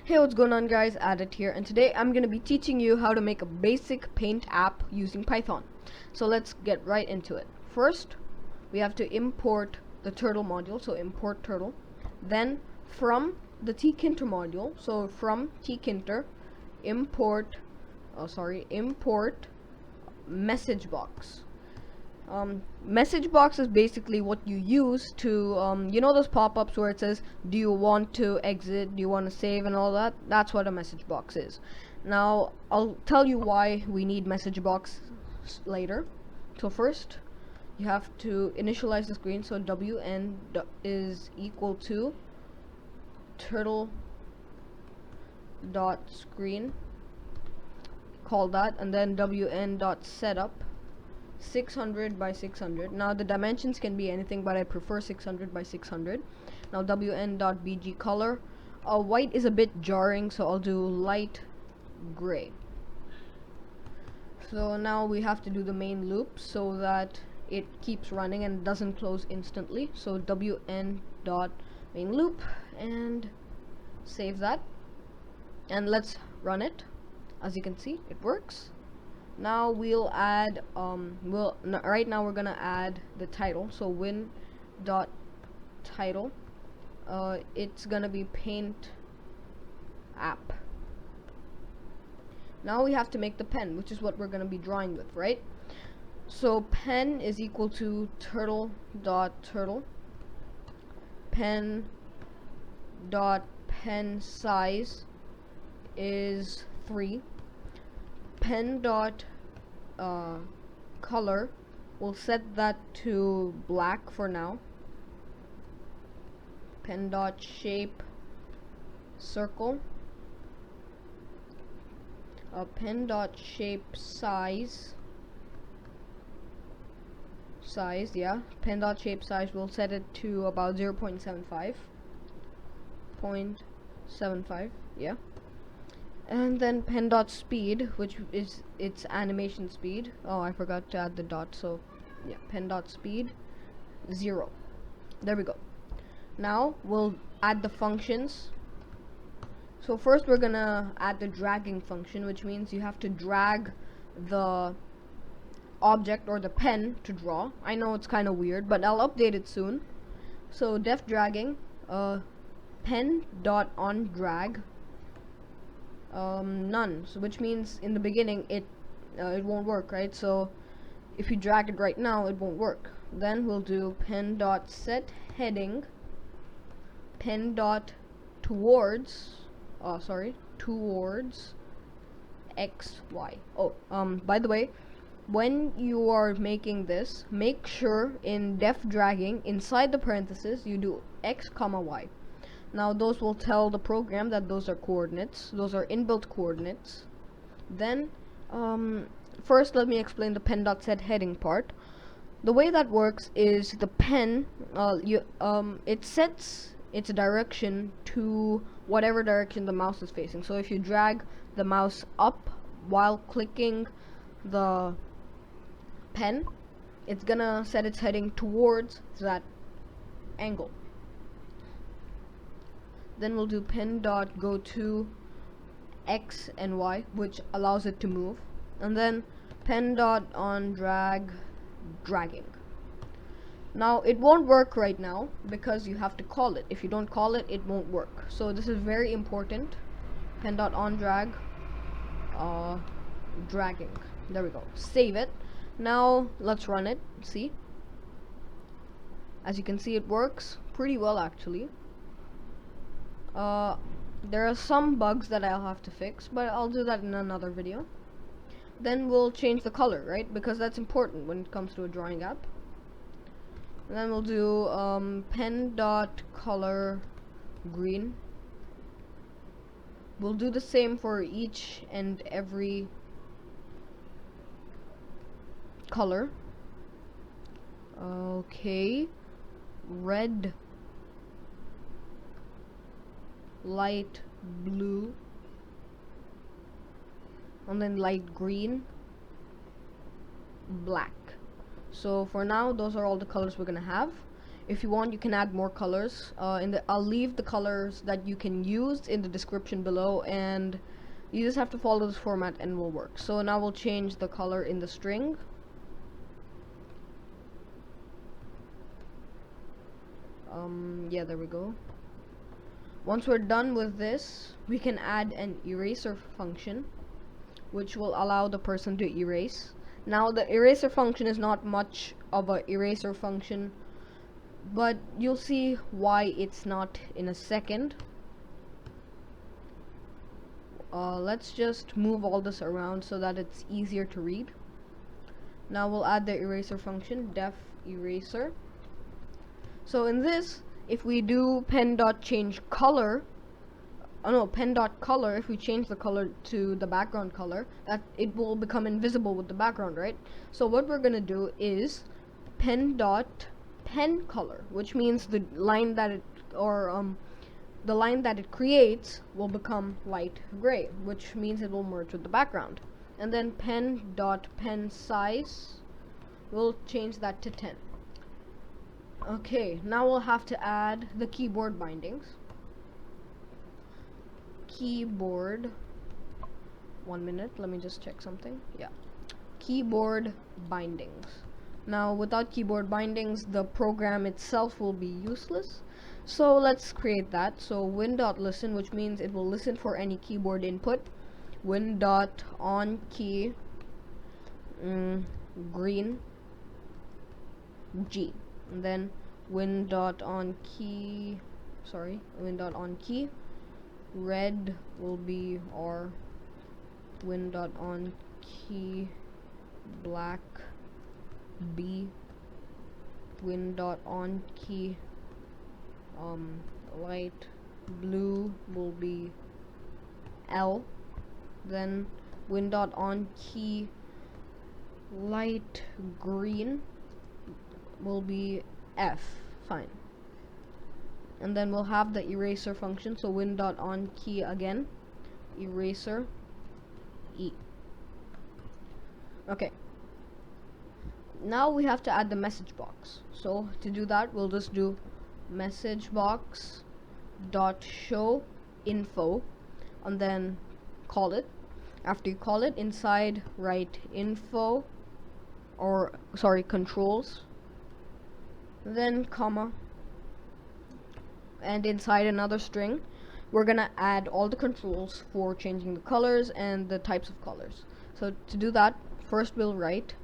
Hey, what's going on guys, Addit here, and today I'm going to be teaching you how to make a basic Paint app using Python. So let's get right into it. First, we have to import the turtle module, so import turtle. Then from the tkinter module, so from tkinter, import message box. Message box is basically what you use to you know those pop-ups where it says do you want to exit, do you want to save, and all that. That's what a message box is. Now I'll tell you why we need message box later. So first you have to initialize the screen, so wn is equal to turtle dot screen, call that, and then wn dot setup 600 by 600. Now the dimensions can be anything, but I prefer 600 by 600. Now wn.bg color, white is a bit jarring, so I'll do light gray. So now we have to do the main loop so that it keeps running and doesn't close instantly. So wn.main loop, and save that, and let's run it. As you can see, it works. Now we'll add right now we're gonna add the title, so win dot title, it's gonna be paint app. Now we have to make the pen, which is what we're gonna be drawing with, right? So pen is equal to turtle dot turtle, pen dot pen size is 3, pen dot color, we'll set that to black for now, pen dot shape circle, pen dot shape size, pen dot shape size, we'll set it to about 0.75, yeah. And then pen dot speed, which is its animation speed. Oh, I forgot to add the dot, so yeah, pen dot speed 0. There we go. Now we'll add the functions. So first we're gonna add the dragging function, which means you have to drag the object or the pen to draw. I know it's kind of weird, but I'll update it soon. So def dragging, pen dot on drag, none, so which means in the beginning it won't work, right? So if you drag it right now, it won't work. Then we'll do pen dot set heading, pen dot towards XY. By the way, when you are making this, make sure in def dragging, inside the parentheses, you do x comma y. Now those will tell the program that those are coordinates, those are inbuilt coordinates. Then first let me explain the pen dot set heading part. The way that works is the pen it sets its direction to whatever direction the mouse is facing. So if you drag the mouse up while clicking the pen, it's gonna set its heading towards that angle. Then we'll do pen dot go to X and Y, which allows it to move, and then pen dot on dragging. Now it won't work right now because you have to call it. If you don't call it, it won't work. So this is very important. Pen dot on dragging. There we go. Save it. Now let's run it. See, as you can see, it works pretty well actually. There are some bugs that I'll have to fix, but I'll do that in another video. Then we'll change the color, right? Because that's important when it comes to a drawing app. And then we'll do pen dot color green. We'll do the same for each and every color. Okay, red, light blue, and then light green, black. So for now, those are all the colors we're gonna have. If you want, you can add more colors. I'll leave the colors that you can use in the description below, and you just have to follow this format and it will work. So now we'll change the color in the string. Yeah, there we go. Once we're done with this, we can add an eraser function, which will allow the person to erase. Now the eraser function is not much of a eraser function, but you'll see why it's not in a second. Let's just move all this around so that it's easier to read. Now we'll add the eraser function, def eraser. So in this, if we do pen.change color, pen.color, if we change the color to the background color, that it will become invisible with the background, right? So what we're gonna do is pen color, which means the line that the line that it creates will become light gray, which means it will merge with the background. And then pen size, we'll change that to 10. Okay, now we'll have to add the keyboard bindings. Keyboard, 1 minute, let me just check something. Yeah, keyboard bindings. Now without keyboard bindings, the program itself will be useless, so let's create that. So win.listen, which means it will listen for any keyboard input. Win.onKey green G, and then win.onKey red will be R, win.onKey black B, win.onKey light blue will be L, then win.onKey light green will be F. Fine. And then we'll have the eraser function, so win.onKey again, eraser E. Okay, now we have to add the message box. So to do that, we'll just do message box dot show info, and then call it. After you call it, inside write info, or sorry, controls, then comma, and inside another string we're gonna add all the controls for changing the colors and the types of colors. So to do that, first we'll write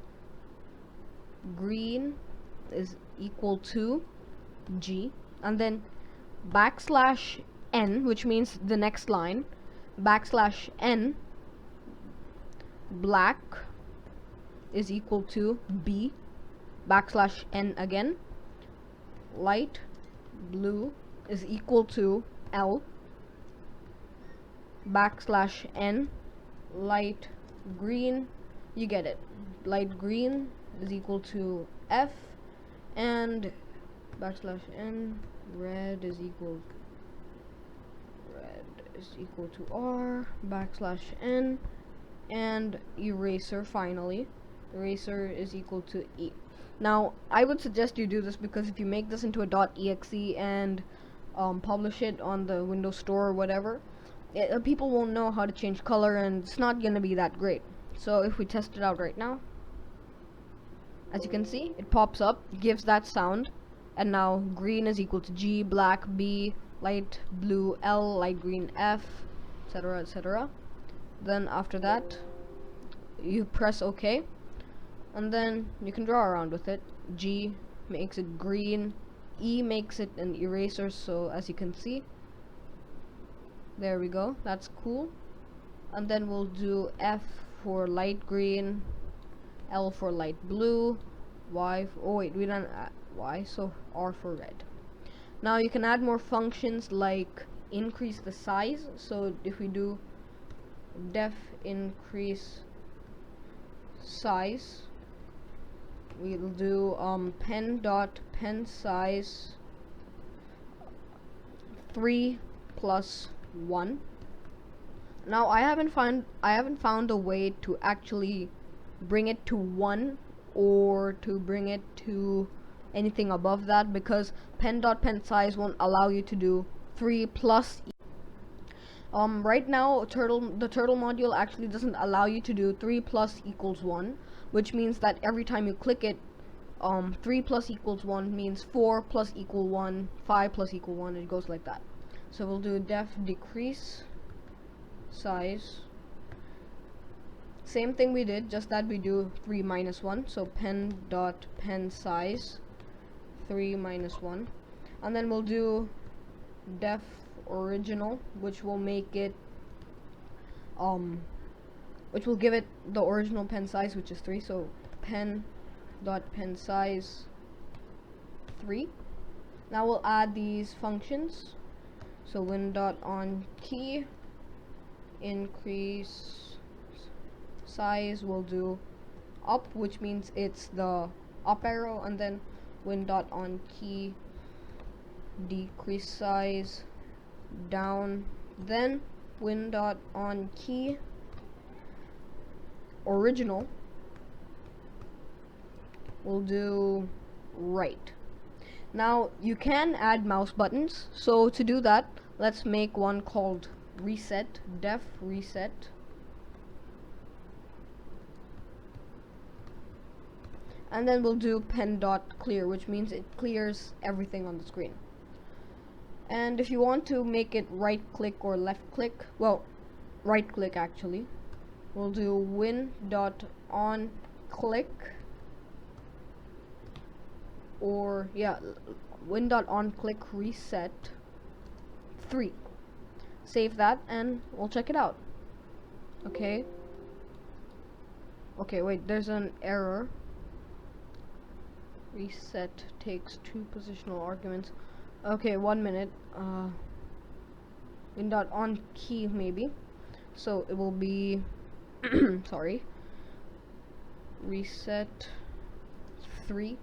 green is equal to G, and then backslash n, which means the next line, backslash n, black is equal to B, backslash n again, light blue is equal to L, backslash n, light green, you get it, light green is equal to F, and backslash n, red is equal to R, backslash n, and eraser, finally eraser is equal to E. Now I would suggest you do this, because if you make this into a .exe and publish it on the Windows Store or whatever, people won't know how to change color, and it's not gonna be that great. So if we test it out right now, as you can see, it pops up, gives that sound, and now green is equal to G, black B, light blue L, light green F, etc., etc. Then after that, you press OK, and then you can draw around with it. G makes it green, E makes it an eraser, so as you can see, there we go, that's cool. And then we'll do F for light green, L for light blue, Y for, oh wait, we don't add Y, so R for red. Now you can add more functions like increase the size. So if we do def increase size, we'll do pen size 3 plus 1. Now I haven't found a way to actually bring it to 1 or to bring it to anything above that, because pen size won't allow you to do 3 plus. Right now the turtle module actually doesn't allow you to do 3 plus equals 1, which means that every time you click it, 3 plus equals 1 means 4 plus equal 1, 5 plus equal 1, it goes like that. So we'll do def decrease size, same thing we did, just that we do 3 minus 1, so pen size 3 minus 1, and then we'll do def original, which will make it which will give it the original pen size, which is 3, so pen size 3. Now we'll add these functions, so win.on key increase size will do up, which means it's the up arrow, and then win.on key decrease size down, then win.on key original will do right. Now you can add mouse buttons, so to do that, let's make one called reset, def reset, and then we'll do pen.clear, which means it clears everything on the screen. And if you want to make it right click or left click, well, right click actually, we'll do win.on click, or yeah, win.on click reset 3. Save that and we'll check it out. Okay, wait, there's an error. Reset takes 2 positional arguments. Okay, 1 minute. Win.on key maybe, so it will be sorry, reset 3.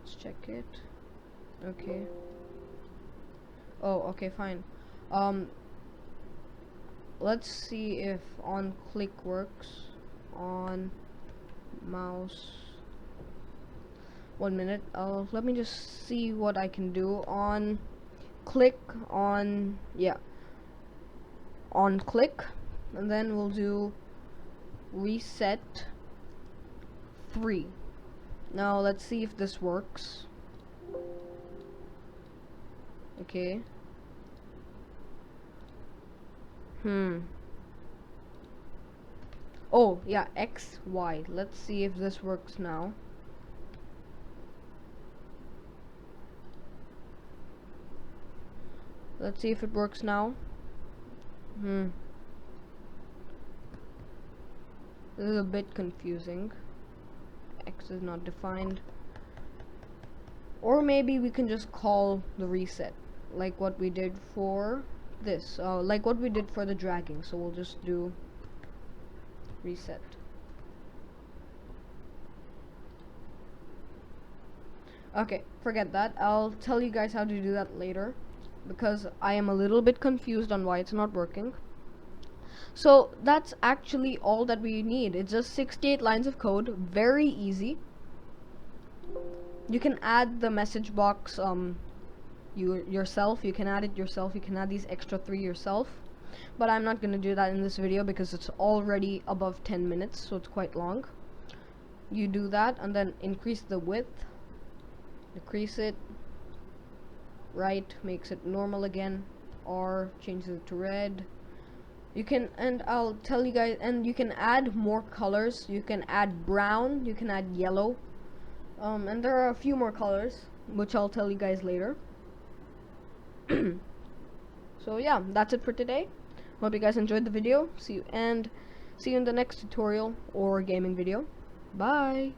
Let's check it. Okay. Oh, okay, fine. Let's see if on click works. On mouse. 1 minute. Let me just see what I can do. On click, on, yeah, on click, and then we'll do reset 3. Now let's see if this works. Okay. Oh yeah, X, Y. Let's see if this works now. Let's see if it works now. This is a bit confusing. X is not defined. Or maybe we can just call the reset, like what we did for this, like what we did for the dragging. So we'll just do reset. Okay, forget that. I'll tell you guys how to do that later, because I am a little bit confused on why it's not working. So that's actually all that we need. It's just 68 lines of code, very easy. You can add the message box yourself. You can add it yourself. You can add these extra 3 yourself, but I'm not gonna do that in this video because it's already above 10 minutes, so it's quite long. You do that and then increase the width, decrease it, right makes it normal again, R changes it to red. You can, and I'll tell you guys, and you can add more colors. You can add brown, you can add yellow, and there are a few more colors which I'll tell you guys later. So yeah, that's it for today. Hope you guys enjoyed the video. See you in the next tutorial or gaming video. Bye.